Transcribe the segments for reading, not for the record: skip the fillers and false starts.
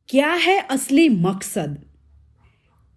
क्या है असली मकसद?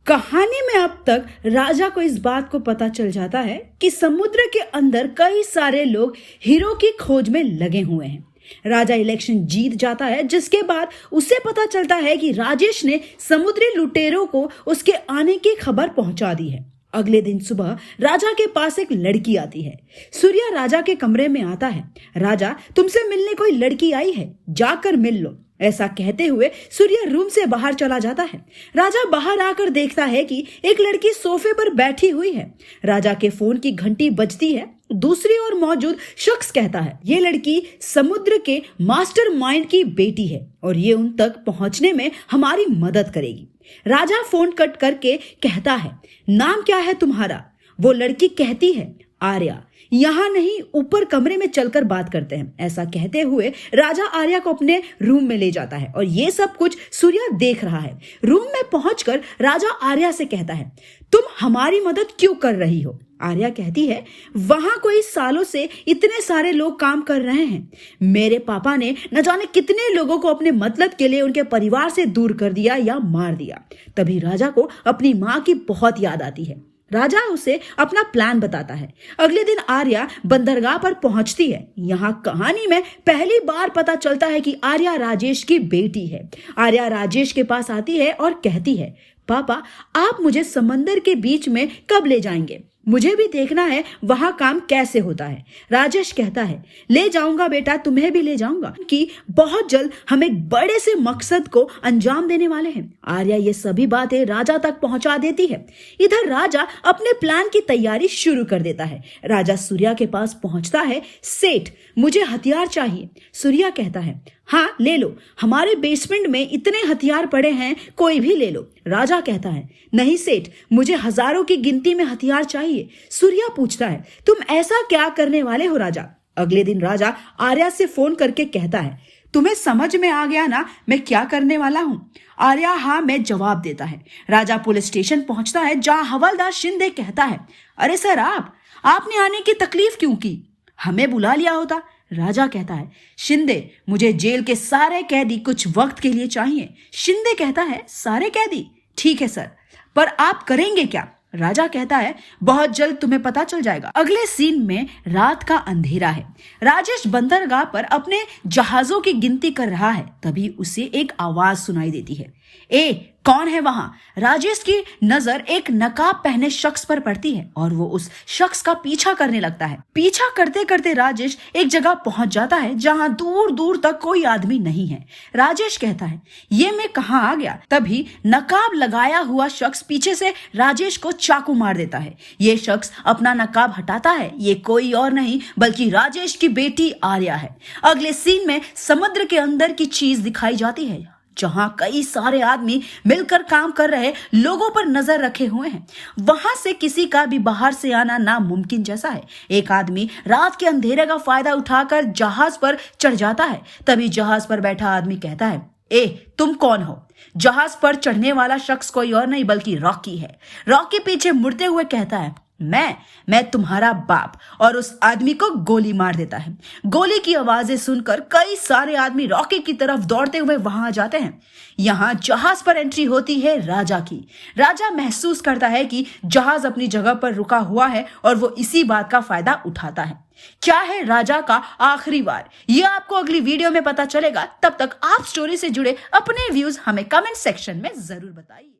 कहानी में अब तक राजा को इस बात को पता चल जाता है कि समुद्र के अंदर कई सारे लोग हीरो की खोज में लगे हुए हैं। राजा इलेक्शन जीत जाता है, जिसके बाद उसे पता चलता है कि राजेश ने समुद्री लुटेरों को उसके आने की खबर पहुंचा दी है। अगले दिन सुबह राजा के पास एक लड़की आती है। सूर्या राजा के कमरे में आता है। राजा, तुमसे मिलने कोई लड़की आई है, जाकर मिल लो। ऐसा कहते हुए सूर्या रूम से बाहर चला जाता है। राजा बाहर आकर देखता है कि एक लड़की सोफे पर बैठी हुई है। राजा के फोन की घंटी बजती है। दूसरी ओर मौजूद शख्स कहता है, ये लड़की समुद्र के मास्टरमाइंड की बेटी है और ये उन तक पहुंचने में हमारी मदद करेगी। राजा फोन कट करके कहता है, नाम क्या है तुम्हारा? वो लड़की कहती है, आर्या। यहाँ नहीं, ऊपर कमरे में चलकर बात करते हैं। ऐसा कहते हुए राजा आर्या को अपने रूम में ले जाता है और ये सब कुछ सूर्या देख रहा है। रूम में पहुंचकर राजा आर्या से कहता है, तुम हमारी मदद क्यों कर रही हो? आर्या कहती है, वहां कोई सालों से इतने सारे लोग काम कर रहे हैं। मेरे पापा ने न जाने कितने लोगों को अपने मतलब के लिए उनके परिवार से दूर कर दिया या मार दिया। तभी राजा को अपनी माँ की बहुत याद आती है। राजा उसे अपना प्लान बताता है। अगले दिन आर्या बंदरगाह पर पहुंचती है। यहाँ कहानी में पहली बार पता चलता है कि आर्या राजेश की बेटी है। आर्या राजेश के पास आती है और कहती है, पापा, आप मुझे समंदर के बीच में कब ले जाएंगे? मुझे भी देखना है वहां काम कैसे होता है। राजेश कहता है, ले जाऊंगा बेटा, तुम्हें भी ले जाऊंगा कि बहुत जल्द हम एक बड़े से मकसद को अंजाम देने वाले हैं। आर्या ये सभी बातें राजा तक पहुंचा देती है। इधर राजा अपने प्लान की तैयारी शुरू कर देता है। राजा सूर्या के पास पहुंचता है। सेठ, मुझे हथियार चाहिए। सूर्या कहता है, हाँ ले लो, हमारे बेसमेंट में इतने हथियार पड़े हैं, कोई भी ले लो। राजा कहता है, नहीं सेठ, मुझे हजारों की गिनती में हथियार चाहिए। सूर्या पूछता है, तुम ऐसा क्या करने वाले हो राजा? अगले दिन राजा आर्या से फोन करके कहता है, तुम्हें समझ में आ गया ना मैं क्या करने वाला हूं? आर्या हाँ में जवाब देता है। राजा पुलिस स्टेशन पहुंचता है, जहां हवलदार शिंदे कहता है, अरे सर, आपने आने की तकलीफ क्यों की? हमें बुला लिया होता। राजा कहता है, शिंदे, मुझे जेल के सारे कैदी कुछ वक्त के लिए चाहिए। शिंदे कहता है, सारे कैदी? ठीक है सर, पर आप करेंगे क्या? राजा कहता है, बहुत जल्द तुम्हें पता चल जाएगा। अगले सीन में रात का अंधेरा है। राजेश बंदरगाह पर अपने जहाजों की गिनती कर रहा है। तभी उसे एक आवाज सुनाई देती है, ए कौन है वहां? राजेश की नजर एक नकाब पहने शख्स पर पड़ती है और वो उस शख्स का पीछा करने लगता है। पीछा करते करते राजेश एक जगह पहुंच जाता है जहां दूर दूर तक कोई आदमी नहीं है। राजेश कहता है, ये मैं कहां आ गया? तभी नकाब लगाया हुआ शख्स पीछे से राजेश को चाकू मार देता है। ये शख्स अपना नकाब हटाता है। ये कोई और नहीं बल्कि राजेश की बेटी आर्या है। अगले सीन में समुद्र के अंदर की चीज दिखाई जाती है, जहां कई सारे आदमी मिलकर काम कर रहे लोगों पर नजर रखे हुए हैं। वहां से किसी का भी बाहर से आना नामुमकिन जैसा है। एक आदमी रात के अंधेरे का फायदा उठाकर जहाज पर चढ़ जाता है। तभी जहाज पर बैठा आदमी कहता है, ए तुम कौन हो? जहाज पर चढ़ने वाला शख्स कोई और नहीं बल्कि रॉकी है। रॉकी पीछे मुड़ते हुए कहता है, मैं तुम्हारा बाप, और उस आदमी को गोली मार देता है। गोली की आवाजें सुनकर कई सारे आदमी रॉकी की तरफ दौड़ते हुए वहां आ जाते हैं। यहां जहाज पर एंट्री होती है राजा की। राजा महसूस करता है कि जहाज अपनी जगह पर रुका हुआ है और वो इसी बात का फायदा उठाता है। क्या है राजा का आखिरी वार, ये आपको अगली वीडियो में पता चलेगा। तब तक आप स्टोरी से जुड़े अपने व्यूज हमें कमेंट सेक्शन में जरूर बताइए।